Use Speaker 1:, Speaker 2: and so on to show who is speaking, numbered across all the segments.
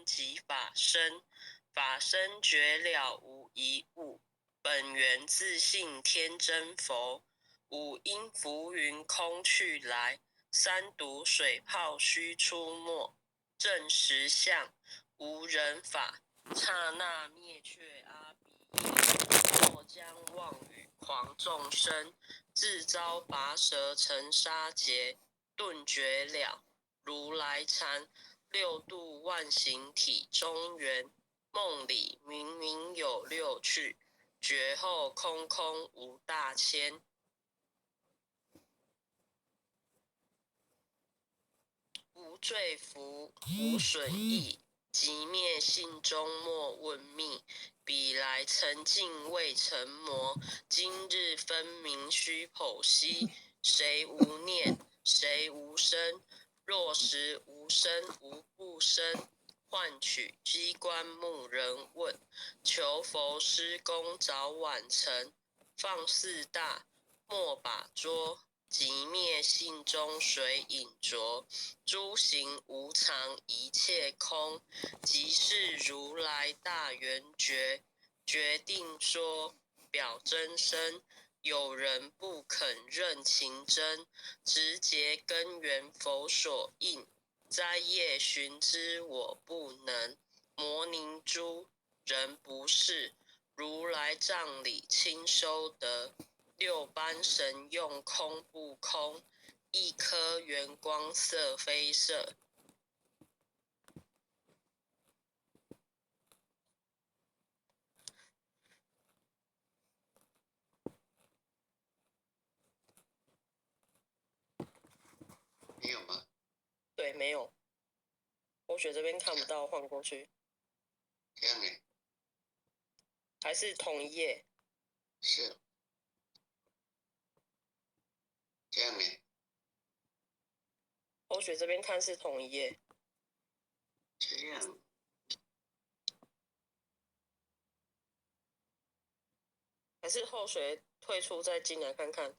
Speaker 1: 即法身，法身觉了无一物，本源自性天真佛。五因浮云空去来，三毒水泡须出没。正实相无人法，刹那灭却阿鼻耶。或将妄语狂众生，自遭拔舌成沙劫。顿觉了如来禅，六度万行体中圆。梦里明明有六趣，觉后空空无大千。无罪福，无损益，即灭性中莫问觅。彼来曾尽未成魔，今日分明须剖析。谁无念，谁无生？若实无生无不生，换取机关木人问。求佛施功早晚成，放四大莫把捉。即灭性中水影浊，诸行无常一切空。即是如来大圆觉，决定说表真身。有人不肯认情真，直结根源佛所应。摘叶寻之我不能，摩尼珠人不是，如来藏里亲收得。六般神用空不空，一颗圆光色非色。
Speaker 2: 没有吗？
Speaker 1: 对，没有。我学这边看不到，换过去。
Speaker 2: 这样呢？
Speaker 1: 还是同一页？
Speaker 2: 是。这样呢？
Speaker 1: 我学这边看是同一页。
Speaker 2: 这样。
Speaker 1: 还是后学退出再进来看看？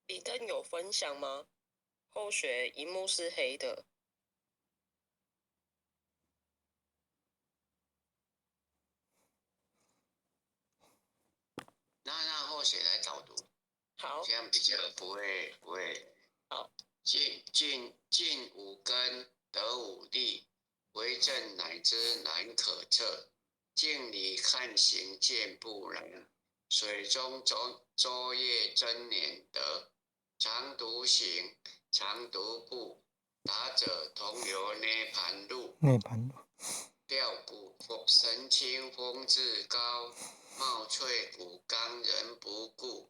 Speaker 1: 李登有分享吗？后学萤幕是黑的。
Speaker 2: 那让后学来导读。
Speaker 1: 好。
Speaker 2: 这样比较不会。
Speaker 1: 好。
Speaker 2: 尽五根得五力，为证乃知难可测。镜里看行见不然，水中昼夜真念得。常独行，常独步，达者同游涅盘路。调补神清风自高，貌翠骨刚人不顾。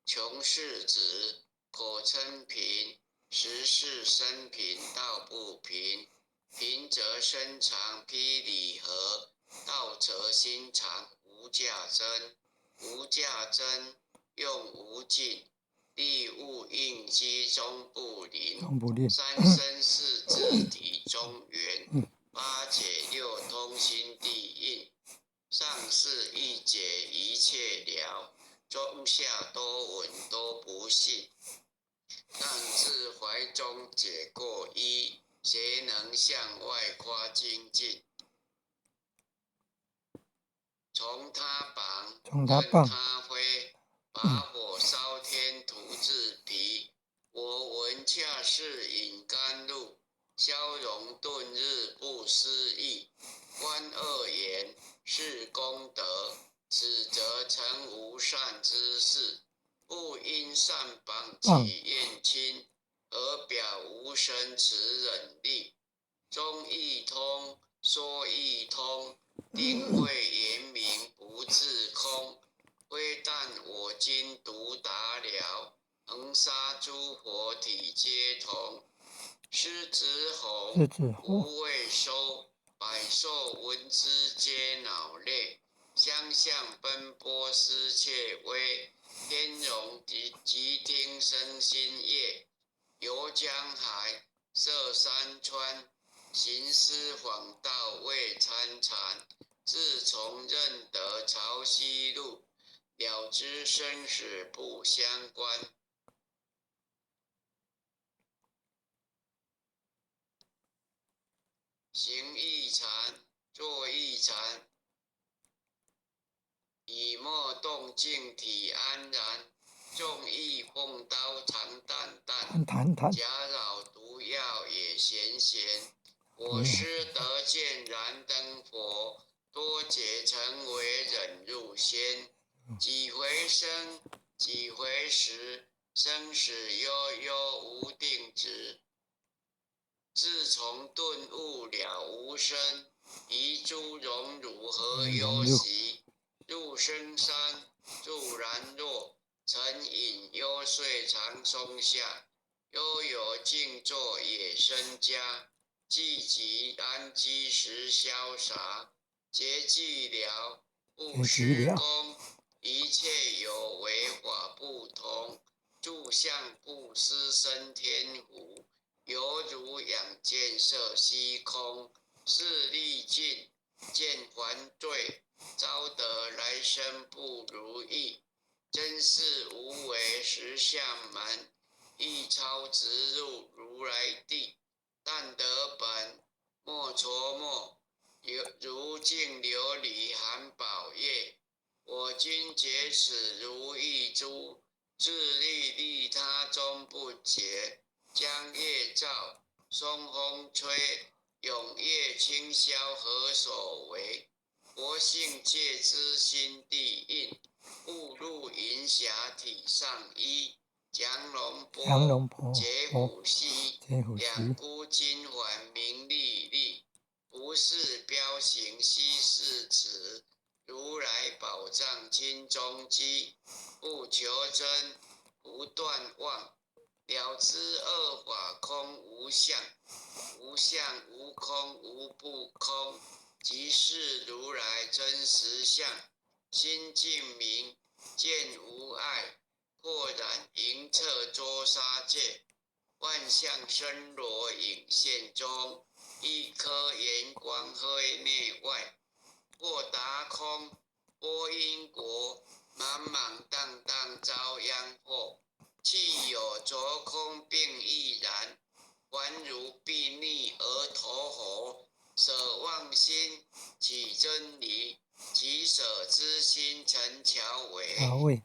Speaker 2: 穷是子，口称贫，实是生贫道不贫。贫则身长披礼盒，道则心长无价珍。无价珍，用无尽，力物应机中不灵。三生四智体中圆，八解六通心地应。上士一解一切了，中下多闻都不信。但自怀中解过一，谁能向外夸精进？从他绑，任他挥，把火烧天徒自疲。我闻恰是饮甘露，消融顿日不思议。观恶言，是功德，此则成无善之事。不因善绑起厌亲，而表无生持忍力。中亦通，说亦通，定慧圆明不自空。非但我今独达了，恒沙诸佛体皆同。狮子吼，无畏收，百兽闻之皆恼类。相向奔波失窃威，天龙即听声心悦。游江海，涉山川，行思访道未参禅。自从认得潮汐路，了知生死不相关。行一禅，坐一禅，以莫动静体安然。众意凤刀长淡淡，假扰毒药也咸咸。我师得见燃灯佛，多劫成为忍辱仙。几回生，几回死，生死悠悠无定止。自从顿悟了无生，遗诸荣辱何忧习？入深山，住然若，沉隐幽邃藏松下。悠有静坐野生家，寂寂安居时潇洒。结寂了，不施功，一切有为法不同。住相不思生天福，犹如养见色虚空。视力尽，见还罪，遭得来生不如意。真是无为实相门，一超直入如来地。但得本，莫琢磨，如镜琉璃含宝叶。我今结此如意珠，自利利他终不竭。江夜照，松风吹，永夜清宵何所为？佛性戒之心地印，误入云霞体上衣。降龙坡，解虎溪，两孤金环明历历。不是标行悉是词，如来宝藏金中基。不求真，不断妄，了知二法空无相。无相无空无不空，即是如来真实相。心净明，见无碍，豁然迎彻捉杀界。万象深罗影现中，一颗圆光黑内外。或达空，波因果，茫茫荡荡遭殃祸。气有着空并亦然，还如睥睨而投火。舍妄心，起真理，其舍之心成桥尾。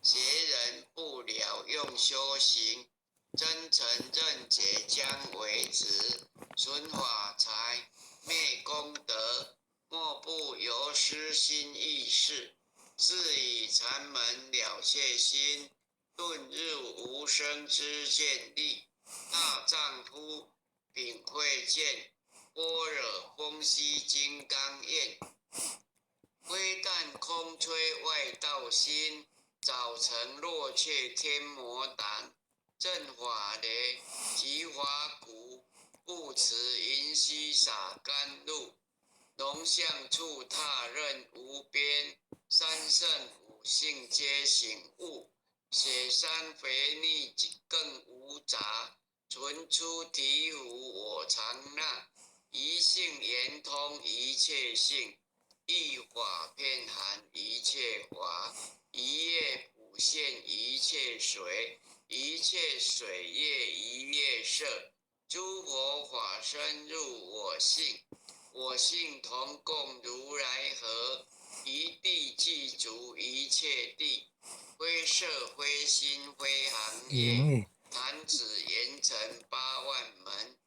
Speaker 2: 邪人不了用修行，真诚认解将为止。损法财，灭功德，莫不由失心意识。是以禅门了却心，遁入无生之见力。大丈夫秉慧见，般若风息金刚焰。非但空吹外道心，早成落却天魔胆。正法雷，即法鼓，不持银须洒甘露。龙象处踏任无边，三圣五性皆醒悟。雪山肥腻更无杂，存出醍醐我常纳。一性圆通一切性，一法遍含一切法。一叶普现一切水，一切水业一叶色。诸佛法身入我性，我性同共如来合。一地具足一切地，非色非心非行业。弹指圆成8万门，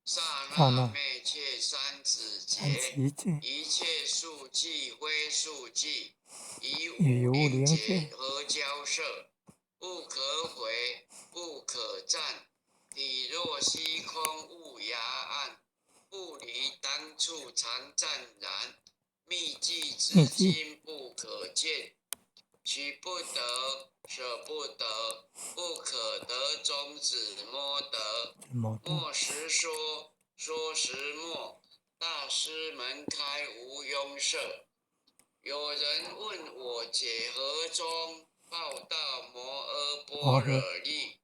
Speaker 2: 刹那灭却三指节。一切数计非数计，以无灵界合交涉。不可毁，不可占，体若虚空无涯岸。不离当处常湛然，秘籍之经不可见，取不得，舍不得，不可得中子摸得。莫实说，说实莫。大师门开无庸涉。有人问我解何中，报道摩诃般若力。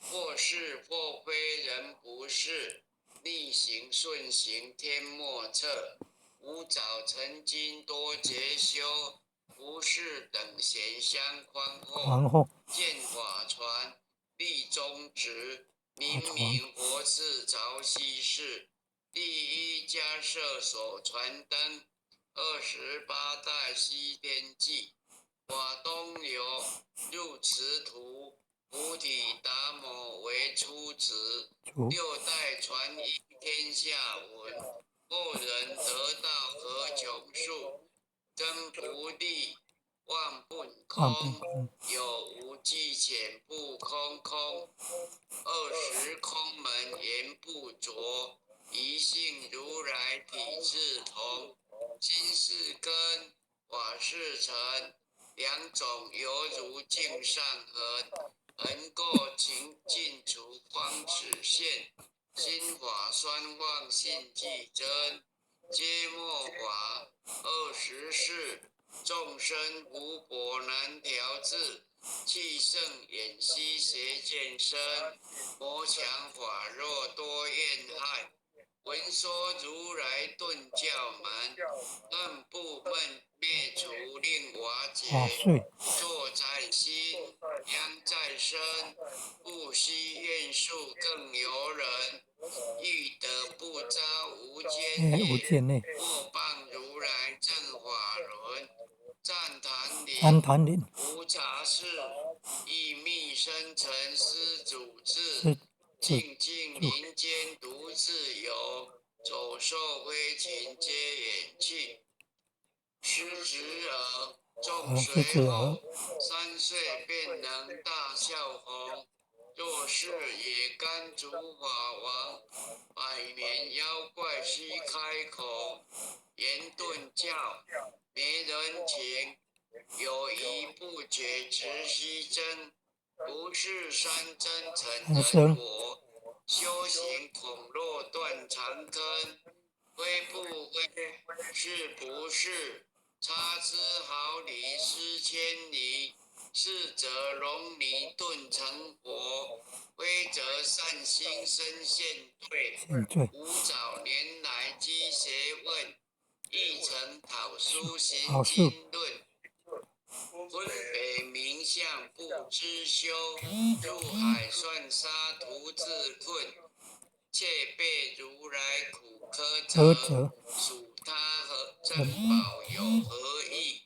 Speaker 2: 或是或非人不是，逆行顺行天莫测。吾早曾经多劫修，不是等闲相宽厚。见法传，立中直，明明佛次朝夕事。第一家舍所传灯，28代西天记。法东流入慈图，菩提达摩为初子。6代传译天下闻，后人得道何穷数。真不立，妄不空，有无记浅不空空。20空门言不着，一性如来体自同。心是根，法是尘，两种犹如镜上痕。痕垢情尽除方始现，心法双忘性即真。皆末法20事，众生无果难调治。气盛眼息邪见深，魔强法弱多怨害。闻说如来顿教门，恨不闷灭除令瓦解。坐在心，殃在身，不惜怨数更尤人。欲得不遭无间业，莫谤如来正法轮。赞坛林，无茶事，亦密生尘施主治。静静林间独自游，走兽飞禽皆远去。失侄儿，众随后，3岁便能大笑红。若是也甘主法王，百年妖怪须开口。言顿教，没人情，有疑不解直须争。不是山真成人我，修行恐落断长坑。非不非，是不是？差之毫厘失千里。是则龙泥顿成佛，非则善心生现罪。吾早年来积学问，亦曾讨书行经论。分北冥相不知修，入海算沙徒自困。窃被如来苦苛责，属他和珍宝有何益？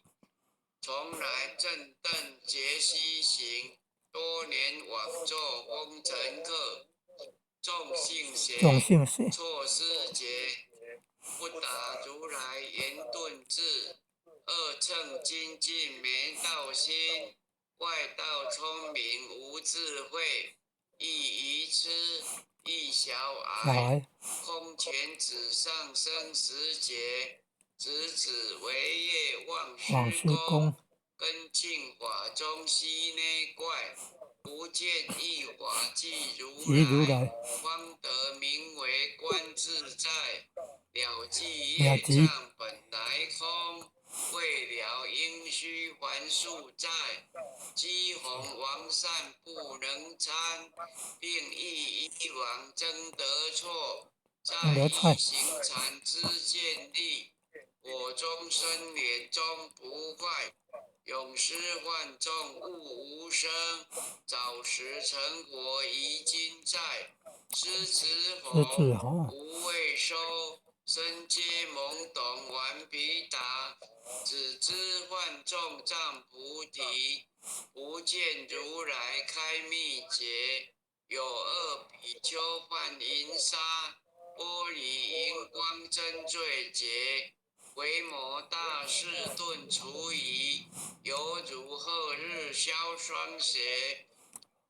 Speaker 2: 从来正等节西行，多年往作风尘客。众性邪，错失节，不达如来言顿智。2乘精进没道心，外道聪明无智慧。亦愚痴，亦小癌，空前纸上生死劫。子子为业忘师公，根净法中悉内怪。不见一法即如来，方得名为观自在。了即业障本来空，未了应须还宿债。积洪王善不能参，并亦依王争得错。在一行禅之见立，我终生脸终不坏。永失幻众悟无生，早时成佛遗今在。师子吼，无未收，身皆懵懂顽皮达。只知幻众障菩提，不见如来开密结。有2比丘犯淫杀，玻璃荧光真罪劫。维摩大士顿除疑，犹如赫日消霜邪。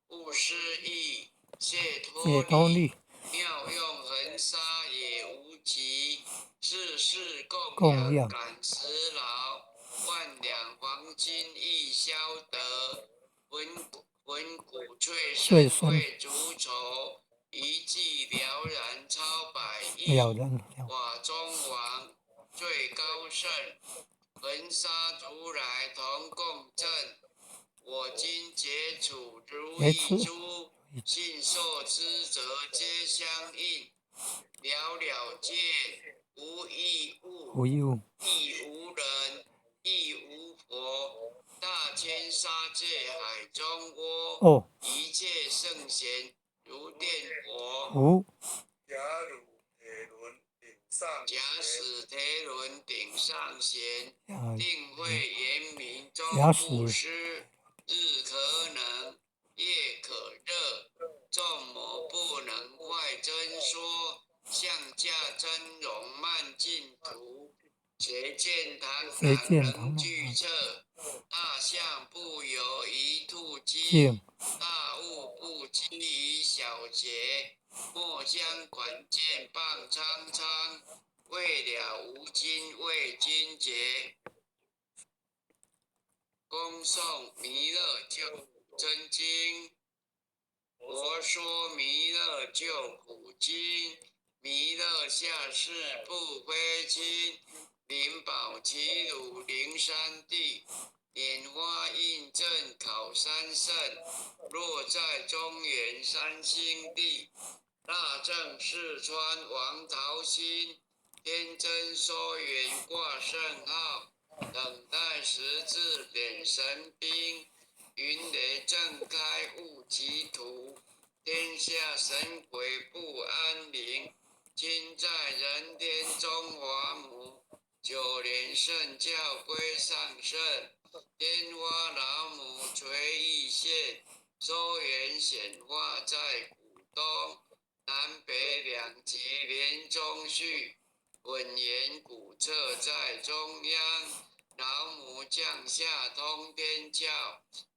Speaker 2: 不失意，谢脱力，妙用恒沙也无及，世世供
Speaker 3: 供养
Speaker 2: 感慈劳，万两黄金亦消得，文骨翠
Speaker 3: 穗
Speaker 2: 深
Speaker 3: 深
Speaker 2: 贵足筹，一骑了然超百亿，
Speaker 3: 了然了。
Speaker 2: 瓦中王最高圣，焚沙如来同共振。我今解处如意珠，信受之则皆相应。了了界，无一物，
Speaker 3: 无一物，
Speaker 2: 亦无人，亦无佛。大千沙界海中窝，一切圣贤如电火。假使铁轮顶上弦，定会严明终不失。日可能，夜可热，众魔不能坏真说。相架真容慢净土，谁见堂堂能具彻？大象不由一兔精，大物不积于小节。莫将管见棒苍苍，为了无今为君节。恭诵弥勒救真经。佛说弥勒救苦经，弥勒下世不非亲。灵宝齐鲁灵山地，拈花印证考三圣。若在中原三星地，大正四川王桃心。天真说缘挂圣号，等待时至点神兵。云雷正开悟极途，天下神鬼不安宁。今在人天中华母，九莲圣教归上圣。天花老母垂意现，收圆显化在古东。南北两极连中续，稳严古册在中央。老母降下通天教，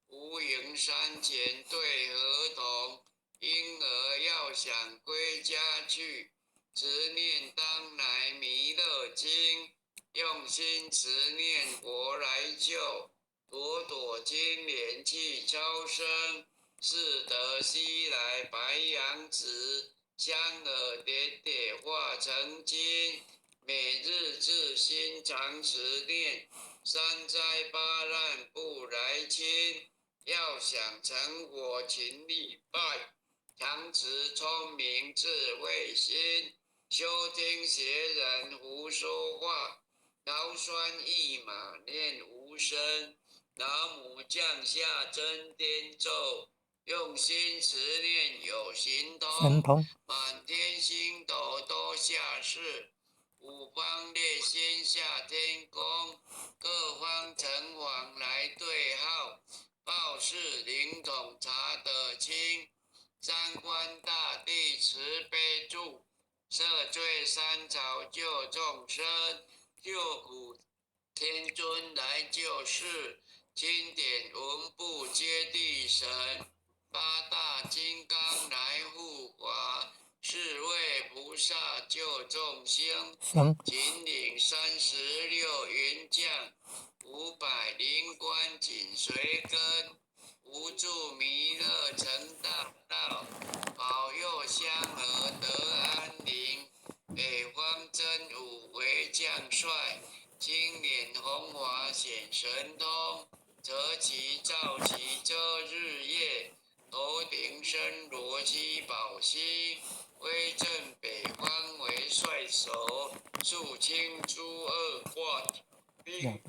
Speaker 2: 无垠山前对合同。婴儿要想归家去，执念当来弥勒经。用心持念佛来救，朵朵金莲去超生。是得西来白羊子，香耳点点化成金。每日自心常持念，三灾八难不来侵。要想成佛勤力拜，常持聪明智慧心。休听邪人胡说话，劳酸一马念无声。老母降下真天咒，用心持念有神通。满天星斗都下世，五方列仙下天宫。各方城隍来对号，报事灵统查得清。三官大帝慈悲助，赦罪三朝救众生。救苦天尊来救世，经典文部接地神。八大金刚来护法，四位菩萨救众生。紧领36云将，500灵官紧随跟。无助弥勒成大道，保佑香儿得安宁。北方真武为将帅，今年红华显神通。择其照其遮日夜，头顶身罗七宝星。威震北方为帅首，肃清诸恶挂兵。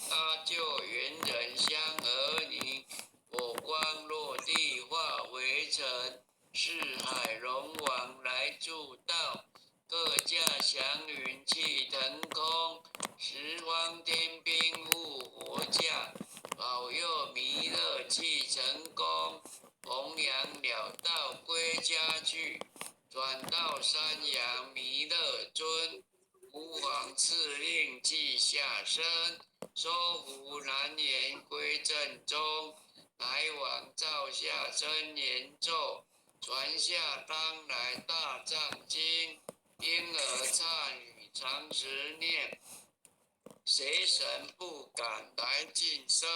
Speaker 2: 搭救猿人香儿女，火光落地化为尘。四海龙王来助道，各驾祥云气腾空。十方天兵护佛驾，保佑弥勒去成功。弘扬了道归家去，转到山阳弥勒尊。吾皇赐令即下生，收服难言归正中。来往照下真言咒，传下当来大藏经。婴儿差女常执念，谁神不敢来晋升？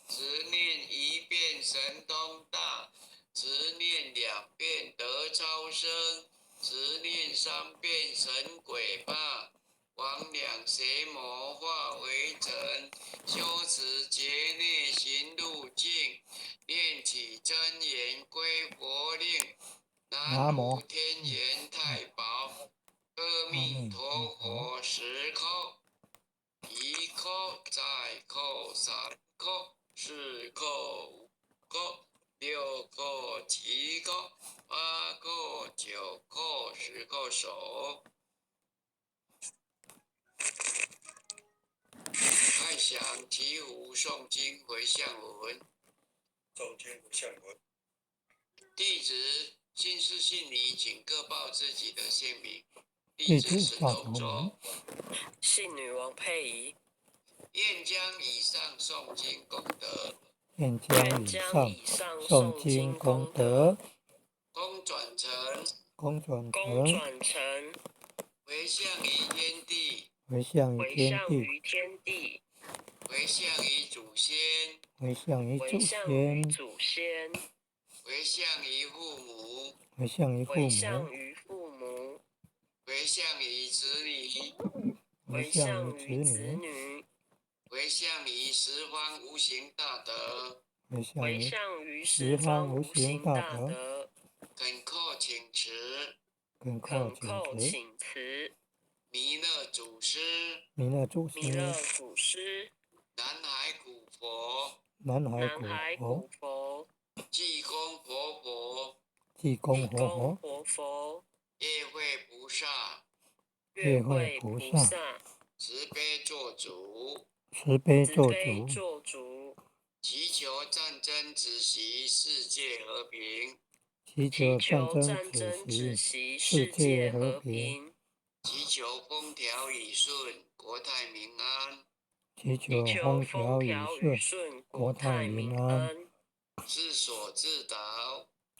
Speaker 2: 执念一遍神通大，执念2遍得超生，执念3遍神鬼怕。魍魉邪魔化为尘，修持劫内行路径，念起真言归佛令。南无天眼太保，阿弥陀佛10叩，1叩再叩3叩4叩5叩6叩7叩8叩9叩10叩手。爱想祈福诵经回向文，
Speaker 3: 诵经回向文。
Speaker 2: 弟子姓氏姓李，请各报自己的姓名。
Speaker 4: 弟子
Speaker 2: 石头
Speaker 4: 夏头
Speaker 2: 周，
Speaker 1: 姓女王佩仪，
Speaker 2: 愿将以上诵经功德，
Speaker 4: 愿
Speaker 1: 愿
Speaker 4: 将
Speaker 1: 将以
Speaker 4: 以上
Speaker 1: 上
Speaker 4: 诵
Speaker 1: 诵经
Speaker 4: 经功
Speaker 1: 功德
Speaker 4: 德
Speaker 2: 公转成
Speaker 4: 公转
Speaker 1: 公
Speaker 4: 成
Speaker 1: 转成
Speaker 2: 回向于天地，
Speaker 4: 回向于
Speaker 1: 回
Speaker 4: 天地，
Speaker 1: 向于天地，
Speaker 2: 回向于祖先，
Speaker 4: 回向于祖
Speaker 1: 回向于
Speaker 4: 先，
Speaker 1: 祖先，
Speaker 2: 回向于父母，
Speaker 4: 回向于父
Speaker 1: 回向
Speaker 4: 母，
Speaker 1: 于父母，
Speaker 2: 回向于子女，
Speaker 1: 回
Speaker 4: 回向
Speaker 1: 向于子
Speaker 4: 于子女，
Speaker 1: 女，
Speaker 2: 回向于十方无形大德，
Speaker 1: 回
Speaker 4: 回向于
Speaker 1: 向于
Speaker 4: 十
Speaker 1: 十方无
Speaker 4: 方无形
Speaker 1: 形大
Speaker 4: 大德，
Speaker 1: 德，
Speaker 2: 恳叩请辞，
Speaker 4: 恳叩
Speaker 1: 恳
Speaker 4: 请辞，
Speaker 1: 叩请辞，
Speaker 2: 弥勒祖师，
Speaker 4: 弥勒祖
Speaker 1: 弥勒
Speaker 4: 师，
Speaker 1: 祖师，
Speaker 2: 南海古佛，
Speaker 4: 南海古
Speaker 1: 南海
Speaker 4: 佛
Speaker 1: 古，佛，
Speaker 2: 济公活佛，
Speaker 4: 济公
Speaker 1: 地
Speaker 4: 活佛，
Speaker 1: 公活佛，
Speaker 2: 业会菩萨，
Speaker 4: 月
Speaker 1: 会
Speaker 4: 会菩
Speaker 1: 菩
Speaker 4: 萨，
Speaker 2: 慈悲做主，
Speaker 4: 慈悲做
Speaker 1: 慈悲
Speaker 4: 主，
Speaker 1: 做主，
Speaker 2: 祈求战争止息，世界和平，
Speaker 4: 祈
Speaker 1: 祈
Speaker 4: 求战
Speaker 1: 求战
Speaker 4: 争止
Speaker 1: 争止
Speaker 4: 息，
Speaker 1: 息，
Speaker 4: 世
Speaker 1: 世界
Speaker 4: 界和
Speaker 1: 和
Speaker 4: 平，
Speaker 1: 平，
Speaker 2: 祈求风调雨顺，国泰民安，
Speaker 4: 祈求
Speaker 1: 祈求
Speaker 4: 风
Speaker 1: 风
Speaker 4: 调雨
Speaker 1: 调雨
Speaker 4: 顺，
Speaker 1: 顺，
Speaker 4: 国
Speaker 1: 国泰
Speaker 4: 泰民
Speaker 1: 民
Speaker 4: 安，
Speaker 1: 安，
Speaker 2: 自所自导，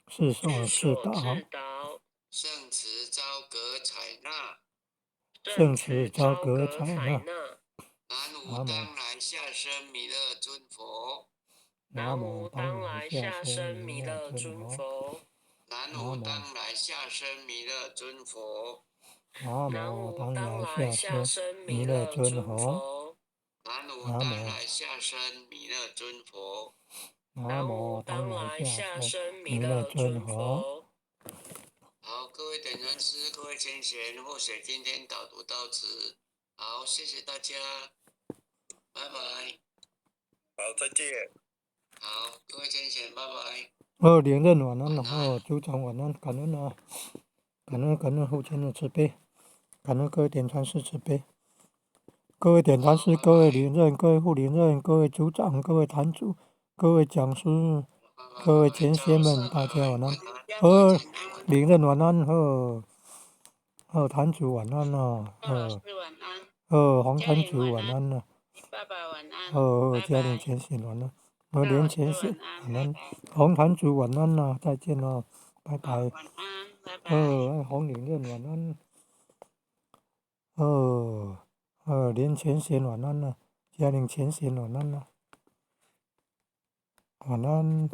Speaker 4: 世
Speaker 1: 自
Speaker 4: 所自
Speaker 1: 所
Speaker 4: 导，
Speaker 1: 自导，
Speaker 2: 圣慈昭格采纳，
Speaker 4: 圣
Speaker 1: 慈
Speaker 4: 慈昭
Speaker 1: 昭格
Speaker 4: 格采纳。
Speaker 1: 采纳。
Speaker 2: 南无
Speaker 4: 南无
Speaker 2: 当来下生弥勒尊佛，
Speaker 1: 南
Speaker 4: 南无
Speaker 1: 无当
Speaker 4: 当来
Speaker 1: 来下
Speaker 4: 下
Speaker 1: 生
Speaker 4: 生弥勒
Speaker 1: 弥勒
Speaker 4: 尊佛，
Speaker 1: 尊佛，
Speaker 2: 南无当来下生弥勒尊佛，
Speaker 4: 南
Speaker 1: 南
Speaker 4: 无当
Speaker 1: 无当
Speaker 4: 来
Speaker 1: 来下
Speaker 4: 下生
Speaker 1: 生
Speaker 4: 弥
Speaker 1: 弥勒
Speaker 4: 勒尊
Speaker 1: 尊
Speaker 4: 佛，
Speaker 1: 佛，
Speaker 2: 南无
Speaker 4: 南无
Speaker 2: 当来下生弥勒尊佛，
Speaker 4: 南
Speaker 1: 南
Speaker 4: 无当
Speaker 1: 无当
Speaker 4: 来下
Speaker 1: 来下
Speaker 4: 生
Speaker 1: 生弥
Speaker 4: 弥勒
Speaker 1: 勒尊
Speaker 4: 尊佛。
Speaker 1: 佛。
Speaker 2: 好，各位点传师，各位前贤，或许今天导读到此，好，谢谢大家，拜拜。
Speaker 3: 好，再见。
Speaker 2: 好，各位前贤，拜拜。
Speaker 4: 连任晚安了，
Speaker 2: 晚安
Speaker 4: 组长晚安，感恩啊，感恩父亲的慈悲，感恩各位点传师慈悲，各位点传师，各位连任，各位副连任，各位组长，各位坛主，各位讲师，各位前贤们，大家晚安。连任晚安，坛主晚安呐，黄坛主晚安呐，
Speaker 5: 爸爸晚安，
Speaker 4: 家里前贤晚安，连前贤晚安，红坛主晚安呐，再见喽，拜拜。
Speaker 5: 晚安，拜拜。
Speaker 4: 红连任晚安，连前贤晚安呐，家里前贤晚安呐，晚安。